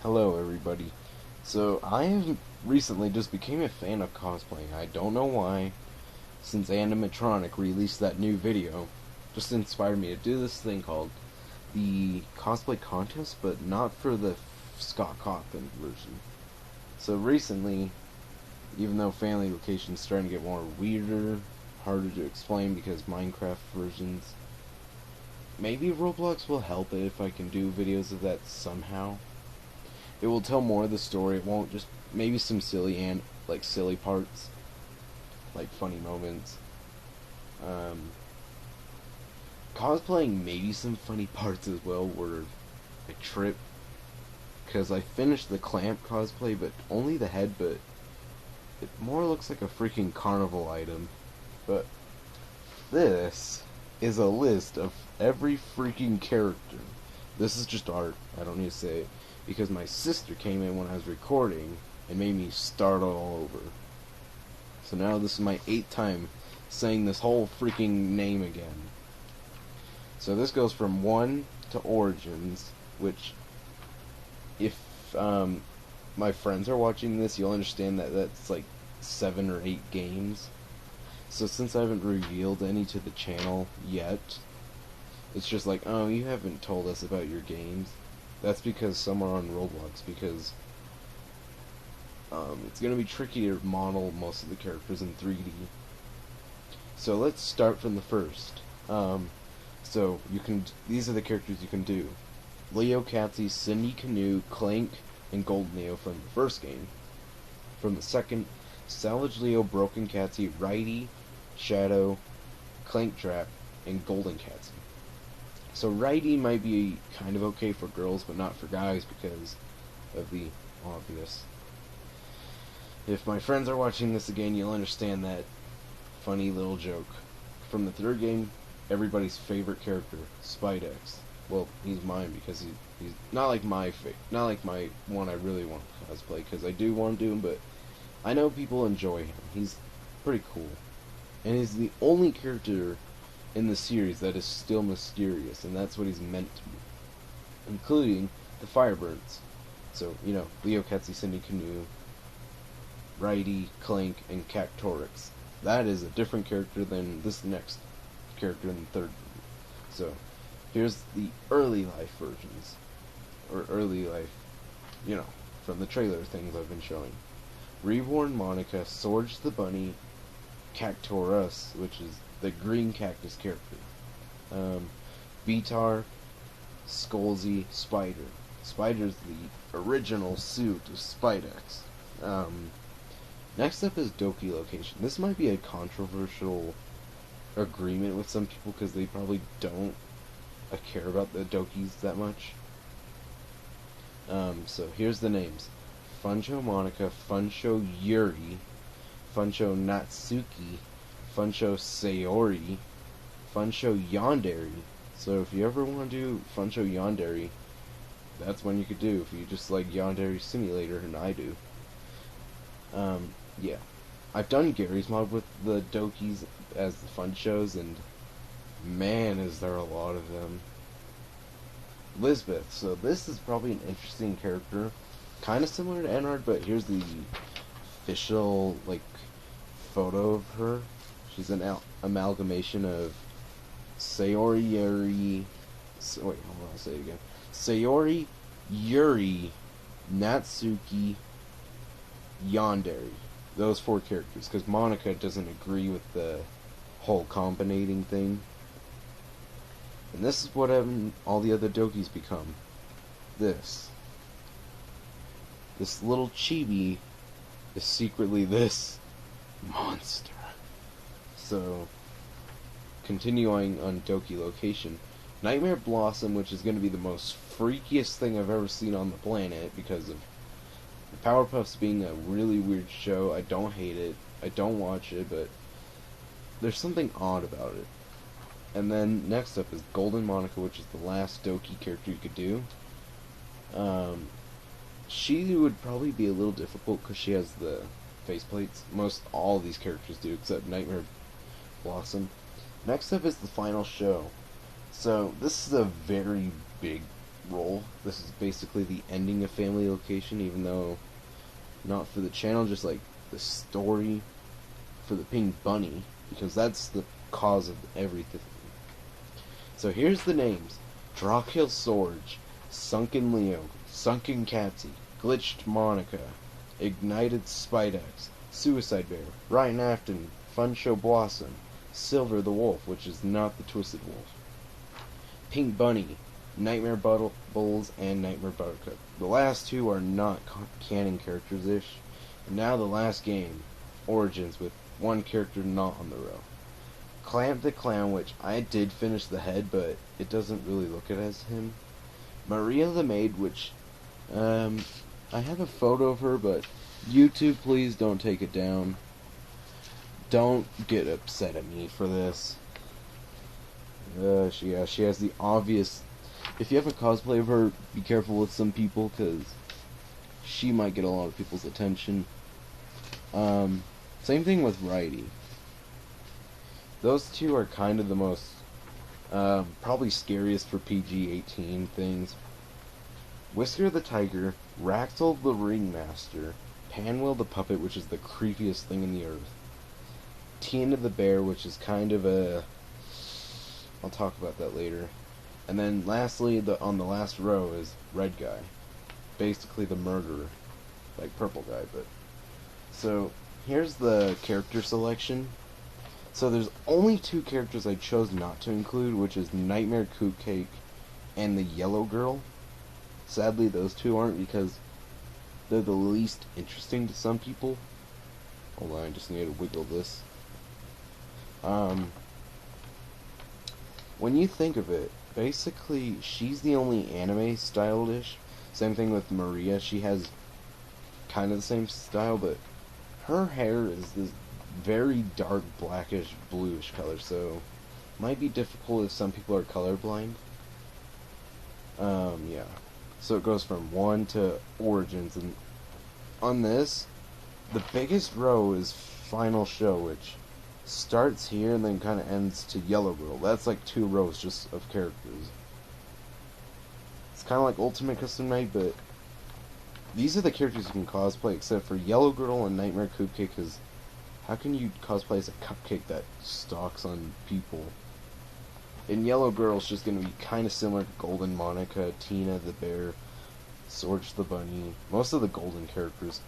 Hello everybody. So I have recently just became a fan of cosplaying. I don't know why, since Animatronic released that new video, just inspired me to do this thing called the cosplay contest, but not for the Scott Cawthon version. So recently, even though Family Vacation's starting to get more weirder, harder to explain because Minecraft versions, maybe Roblox will help it if I can do videos of that somehow. It will tell more of the story. It won't just maybe some silly parts, like funny moments. Cosplaying maybe some funny parts as well were a trip because I finished the Clamp cosplay, but only the head. But it more looks like a freaking carnival item. But this is a list of every freaking character. This is just art. I don't need to say it. Because my sister came in when I was recording and made me start all over. So now this is my 8th time saying this whole freaking name again. So this goes from 1 to Origins, which if my friends are watching this, you'll understand that that's like 7 or 8 games. So since I haven't revealed any to the channel yet, it's just like, oh, you haven't told us about your games. That's because some are on Roblox, because it's going to be tricky to model most of the characters in 3D. So let's start from the first. So these are the characters you can do. Leo Katsy, Cindy Canoe, Clank, and Golden Leo from the first game. From the second, Savage Leo, Broken Katsy, Righty, Shadow, Clank Trap, and Golden Katsy. So Righty might be kind of okay for girls, but not for guys because of the obvious. If my friends are watching this again, you'll understand that funny little joke. From the third game, everybody's favorite character, Spidex. Well, he's mine because he's not like my one I really want to cosplay, because I do want to do him, but I know people enjoy him. He's pretty cool. And he's the only character in the series that is still mysterious, and that's what he's meant to be, including the Firebirds. So, Leo Katsy, Cindy Canoe, Righty, Clank, and Cactorix. That is a different character than this next character in the third movie. So, here's the early life versions, or early life, from the trailer things I've been showing. Reborn Monica, Sorge the Bunny, Cactorus, which is the green cactus character. Beatar, Skolzy, Spider. Spider's the original suit of Spidex. Next up is Doki Location. This might be a controversial agreement with some people because they probably don't care about the Dokis that much. So here's the names. Funcho Monica, Funcho Yuri, Funcho Natsuki, Funcho Sayori, Funcho Yandere. So if you ever want to do Funcho Yandere, that's one you could do if you just like Yandere Simulator, and I do. Yeah. I've done Gary's mod with the Dokis as the Funchos, and man, is there a lot of them. Lisbeth. So this is probably an interesting character. Kind of similar to Enard, but here's the official, photo of her. She's an amalgamation of Sayori, Yuri... wait, hold on, I'll say it again. Sayori, Yuri, Natsuki, Yandere. Those 4 characters, because Monica doesn't agree with the whole combinating thing. And this is what all the other Dokis become. This little chibi is secretly this monster. So, continuing on Doki Location, Nightmare Blossom, which is going to be the most freakiest thing I've ever seen on the planet because of the Powerpuffs being a really weird show. I don't hate it, I don't watch it, but there's something odd about it. And then next up is Golden Monica, which is the last Doki character you could do. She would probably be a little difficult because she has the faceplates. Most all of these characters do, except Nightmare Blossom. Next up is the final show. So this is a very big role. This is basically the ending of Family Location, even though not for the channel, just like the story for the Pink Bunny, because that's the cause of everything. So here's the names: Drawkill Sorge, Sunken Leo, Sunken Catsy, Glitched Monica, Ignited Spidex, Suicide Bear, Ryan Afton, Fun Show Blossom, Silver the Wolf, which is not the Twisted Wolf, Pink Bunny, Nightmare Bubbles, and Nightmare Buttercup. The last two are not canon characters-ish. And now the last game, Origins, with one character not on the row. Clamp the Clown, which I did finish the head, but it doesn't really look it as him. Maria the Maid, which, I have a photo of her, but YouTube, please don't take it down. Don't get upset at me for this. She has the obvious... If you have a cosplay of her, be careful with some people, because she might get a lot of people's attention. Same thing with Righty. Those two are kind of the most, probably scariest for PG-18 things. Whisker the Tiger, Raxel the Ringmaster, Panwheel the Puppet, which is the creepiest thing in the earth, Tina the Bear, which is kind of a... I'll talk about that later. And then lastly, on the last row is Red Guy. Basically the murderer. Like Purple Guy, but... So, here's the character selection. So there's only two characters I chose not to include, which is Nightmare Cupcake and the Yellow Girl. Sadly, those two aren't, because they're the least interesting to some people. Hold on, I just need to wiggle this. When you think of it, basically, she's the only anime style-ish. Same thing with Maria. She has kind of the same style, but her hair is this very dark blackish bluish color, so might be difficult if some people are colorblind. Yeah. So it goes from 1 to Origins, and on this, the biggest row is Final Show, which starts here and then kind of ends to Yellow Girl. That's like 2 rows just of characters. It's kind of like Ultimate Custom Made, but these are the characters you can cosplay, except for Yellow Girl and Nightmare Cupcake, because how can you cosplay as a cupcake that stalks on people? And Yellow Girl's just going to be kind of similar to Golden Monica, Tina the Bear, Sorge the Bunny, most of the Golden characters.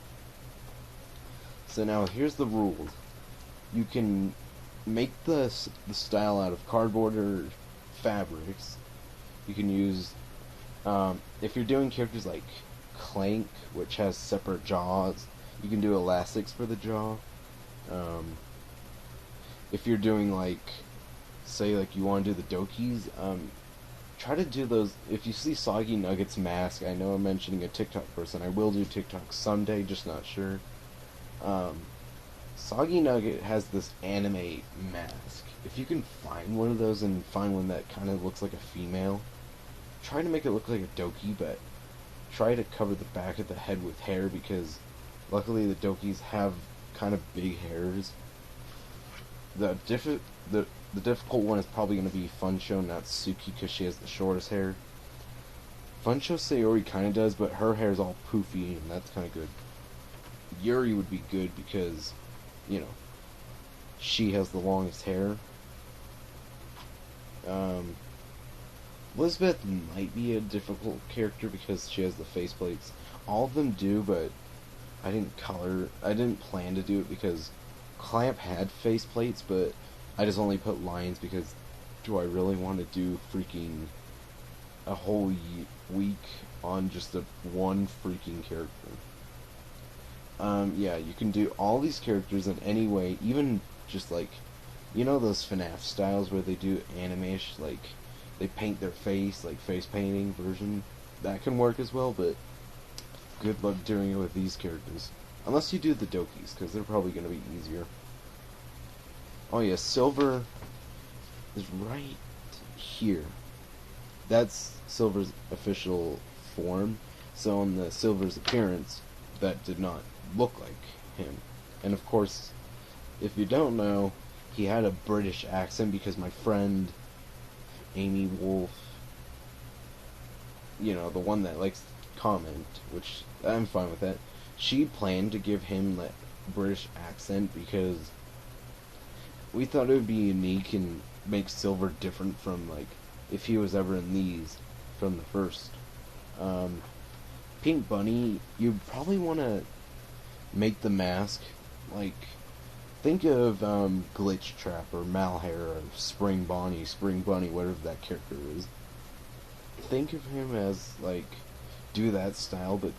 So now here's the rules. You can make the style out of cardboard or fabrics. You can use, if you're doing characters like Clank, which has separate jaws, you can do elastics for the jaw. If you're doing like, say like you want to do the Dokis, try to do those. If you see Soggy Nugget's mask, I know I'm mentioning a TikTok person, I will do TikTok someday, just not sure. Soggy Nugget has this anime mask. If you can find one of those and find one that kind of looks like a female, try to make it look like a Doki, but try to cover the back of the head with hair, because luckily the Dokis have kind of big hairs. The difficult one is probably going to be Funsho Natsuki, because she has the shortest hair. Funsho Sayori kind of does, but her hair is all poofy, and that's kind of good. Yuri would be good because, you know, she has the longest hair. Elizabeth might be a difficult character because she has the faceplates. All of them do, but I didn't plan to do it because Clamp had faceplates, but I just only put lines because do I really want to do freaking a whole week on just one freaking character? Yeah, you can do all these characters in any way, even just like, you know those FNAF styles where they do anime-ish, like, they paint their face, like face painting version? That can work as well, but good luck doing it with these characters. Unless you do the Dokis, because they're probably going to be easier. Oh yeah, Silver is right here. That's Silver's official form. So on the Silver's appearance, that did not look like him. And of course, if you don't know, he had a British accent because my friend Amy Wolf, you know, the one that likes to comment, which I'm fine with that. She planned to give him that British accent because we thought it would be unique and make Silver different from, like, if he was ever in these from the first. Um, Pink Bunny, you probably want to make the mask, like, think of Glitch Trap or Malhare or Spring Bonnie, Spring Bunny, whatever that character is. Think of him as, like, do that style, but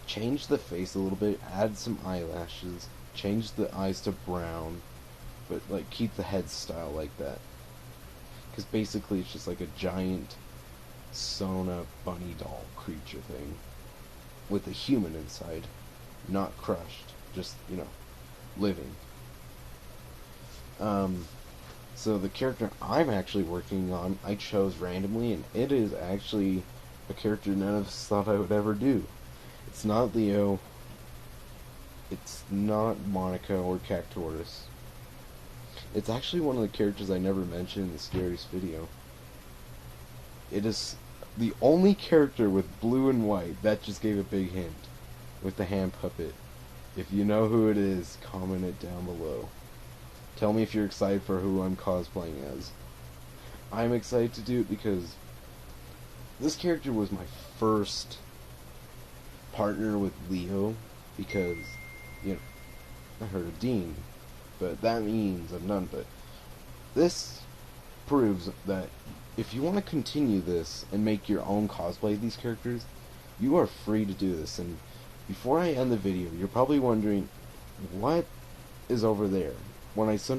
change the face a little bit, add some eyelashes, change the eyes to brown, but, like, keep the head style like that. Because basically it's just like a giant sewn-up bunny doll creature thing with a human inside, not crushed, just, you know, living. So the character I'm actually working on, I chose randomly, and it is actually a character none of us thought I would ever do. It's not Leo. It's not Monica or Cactoris. It's actually one of the characters I never mentioned in the Scariest video. It is the only character with blue and white. That just gave a big hint. With the hand puppet. If you know who it is, comment it down below. Tell me if you're excited for who I'm cosplaying as. I'm excited to do it because this character was my first partner with Leo, because, you know, I heard of Dean, but that means I'm none. But this proves that if you want to continue this and make your own cosplay of these characters, you are free to do this. And before I end the video, you're probably wondering, what is over there? When I